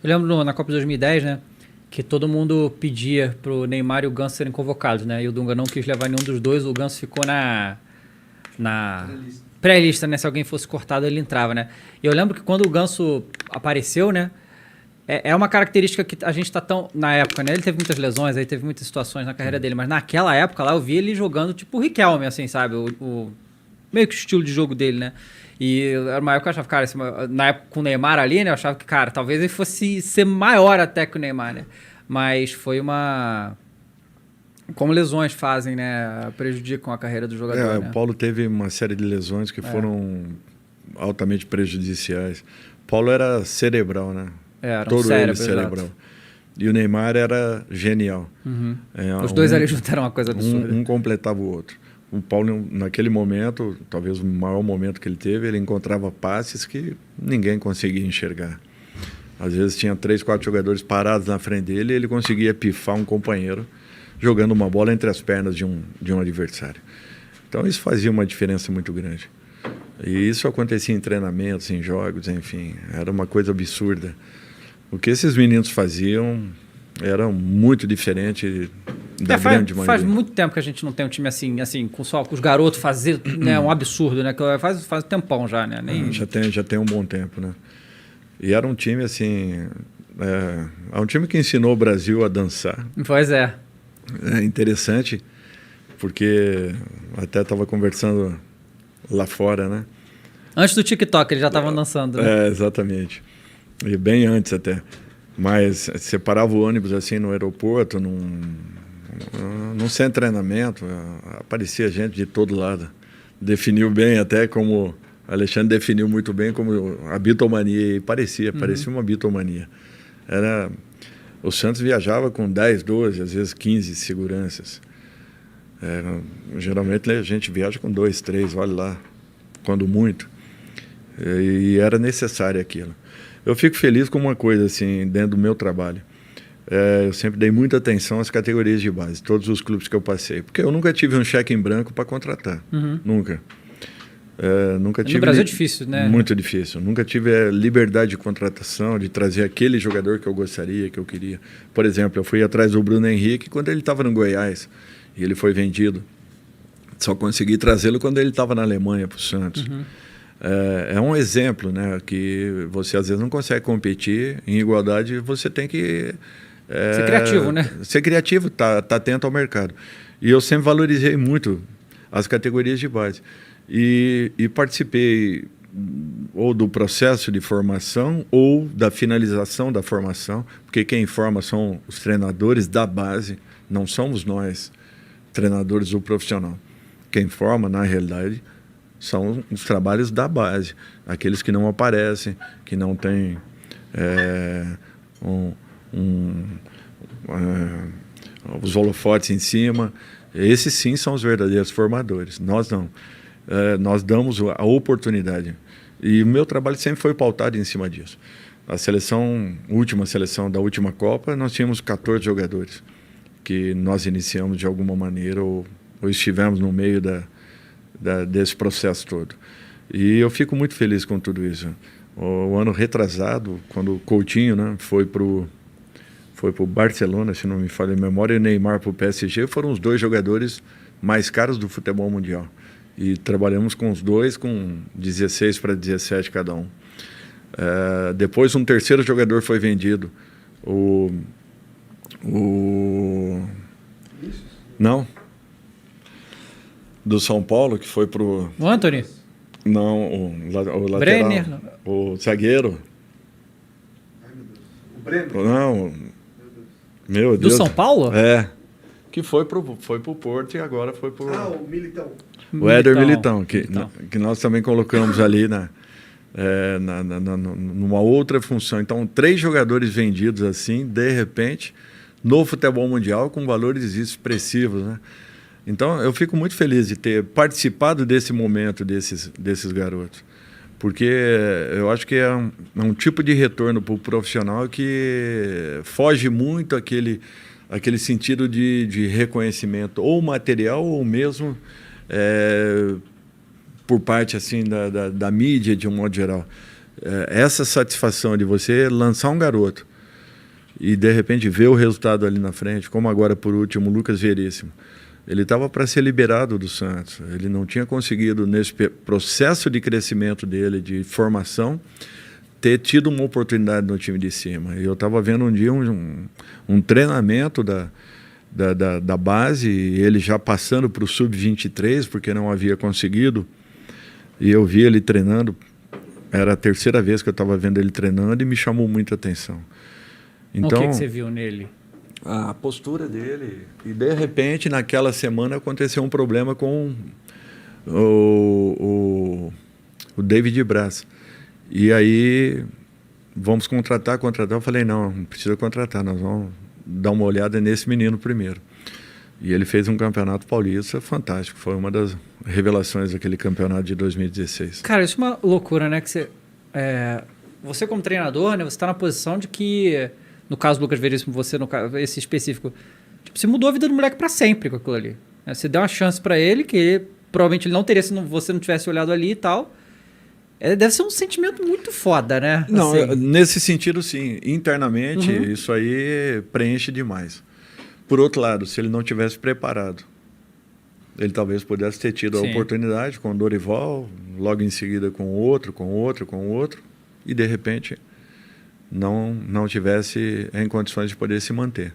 Eu lembro na Copa de 2010, né? Que todo mundo pedia pro Neymar e o Ganso serem convocados, né? E o Dunga não quis levar nenhum dos dois, o Ganso ficou na pré-lista, né? Se alguém fosse cortado, ele entrava, né? E eu lembro que quando o Ganso apareceu, né? É uma característica que a gente tá tão... Na época, né? Ele teve muitas lesões, aí teve muitas situações na carreira dele, mas naquela época lá eu vi ele jogando tipo o Riquelme, assim, sabe? Meio que o estilo de jogo dele, né? E era uma época eu achava, cara, na época com o Neymar ali, né? Eu achava que, cara, talvez ele fosse ser maior até que o Neymar, né? Mas foi uma... Como lesões fazem, né? Prejudicam a carreira do jogador, né? O Paulo teve uma série de lesões que foram altamente prejudiciais. O Paulo era cerebral, né? Era um todo cérebro, ele cerebral. exato. E o Neymar era genial. Uhum. Os dois ali juntaram uma coisa absurda. Um completava o outro. O Paulo, naquele momento, talvez o maior momento que ele teve, ele encontrava passes que ninguém conseguia enxergar. Às vezes tinha 3, 4 jogadores parados na frente dele e ele conseguia pifar um companheiro jogando uma bola entre as pernas de um adversário. Então isso fazia uma diferença muito grande. E isso acontecia em treinamentos, em jogos, enfim, era uma coisa absurda. O que esses meninos faziam era muito diferente da grande maioria. Faz muito tempo que a gente não tem um time assim com só os garotos fazer, né, um absurdo, né? Faz tempão já, né? Já tem um bom tempo, né? E era um time assim, um time que ensinou o Brasil a dançar. Pois é. É interessante, porque até estava conversando lá fora, né? Antes do TikTok, eles já estavam dançando, né? Exatamente. E bem antes até. Mas você parava o ônibus assim no aeroporto, num centro de treinamento, aparecia gente de todo lado. Definiu bem até como... Alexandre definiu muito bem como a bitomania, e parecia uma bitomania. O Santos viajava com 10, 12, às vezes 15 seguranças. Geralmente a gente viaja com 2, 3, olha lá, quando muito. E era necessário aquilo. Eu fico feliz com uma coisa, assim, dentro do meu trabalho. Eu sempre dei muita atenção às categorias de base, todos os clubes que eu passei. Porque eu nunca tive um cheque em branco para contratar. Nunca. Nunca tive. No Brasil é difícil, né? Muito difícil. Nunca tive a liberdade de contratação, de trazer aquele jogador que eu gostaria, que eu queria. Por exemplo, eu fui atrás do Bruno Henrique quando ele estava no Goiás e ele foi vendido. Só consegui trazê-lo quando ele estava na Alemanha para o Santos. É um exemplo, né? Que você às vezes não consegue competir em igualdade, você tem que ser criativo, né? Ser criativo, tá atento ao mercado. E eu sempre valorizei muito as categorias de base. E participei ou do processo de formação ou da finalização da formação, porque quem forma são os treinadores da base, não somos nós, treinadores do profissional. Quem forma, na realidade, são os trabalhos da base, aqueles que não aparecem, que não têm os holofotes em cima. Esses sim são os verdadeiros formadores, nós não. Nós damos a oportunidade. E o meu trabalho sempre foi pautado em cima disso. A última seleção da última Copa, nós tínhamos 14 jogadores que nós iniciamos de alguma maneira ou estivemos no meio desse processo todo. E eu fico muito feliz com tudo isso. O ano retrasado, quando o Coutinho, né, foi para o Barcelona, se não me falha a memória, e o Neymar para o PSG, foram os 2 jogadores mais caros do futebol mundial. E trabalhamos com os 2 com 16 para 17 cada um. Depois um terceiro jogador foi vendido. Não. Do São Paulo, que foi pro... O Antony? Não, o lateral. Brenner? O zagueiro. Ai, meu Deus. O Brenner? Não, meu Deus. Do São Paulo? Que foi pro Porto e agora foi pro... o Militão. O Éder Militão, que nós também colocamos ali numa outra função. Então, 3 jogadores vendidos assim, de repente, no futebol mundial, com valores expressivos, né? Então, eu fico muito feliz de ter participado desse momento desses garotos. Porque eu acho que é um tipo de retorno para o profissional que foge muito aquele sentido de reconhecimento, ou material, ou mesmo... por parte assim da mídia de um modo geral, essa satisfação de você lançar um garoto e de repente ver o resultado ali na frente, como agora por último o Lucas Veríssimo. Ele estava para ser liberado do Santos. Ele não tinha conseguido, nesse processo de crescimento dele, de formação, ter tido uma oportunidade no time de cima. E eu estava vendo um dia um treinamento da base, e ele já passando para o Sub-23, porque não havia conseguido. E eu vi ele treinando. Era a terceira vez que eu estava vendo ele treinando e me chamou muita atenção. Então, o que você viu nele? A postura dele. E, de repente, naquela semana, aconteceu um problema com o David Braz. E aí, vamos contratar. Eu falei, não precisa contratar, nós vamos dar uma olhada nesse menino primeiro. E ele fez um campeonato paulista fantástico. Foi uma das revelações daquele campeonato de 2016. Cara, isso é uma loucura, né? Que você como treinador, né? Você está na posição de que, no caso do Lucas Veríssimo, você, no caso, esse específico, tipo, você mudou a vida do moleque para sempre com aquilo ali. Né? Você deu uma chance para ele, que provavelmente ele não teria se você não tivesse olhado ali e tal. Deve ser um sentimento muito foda, né? Não, assim. Nesse sentido, sim. Internamente, isso aí preenche demais. Por outro lado, se ele não tivesse preparado, ele talvez pudesse ter tido a oportunidade com o Dorival, logo em seguida com outro, e de repente não tivesse em condições de poder se manter.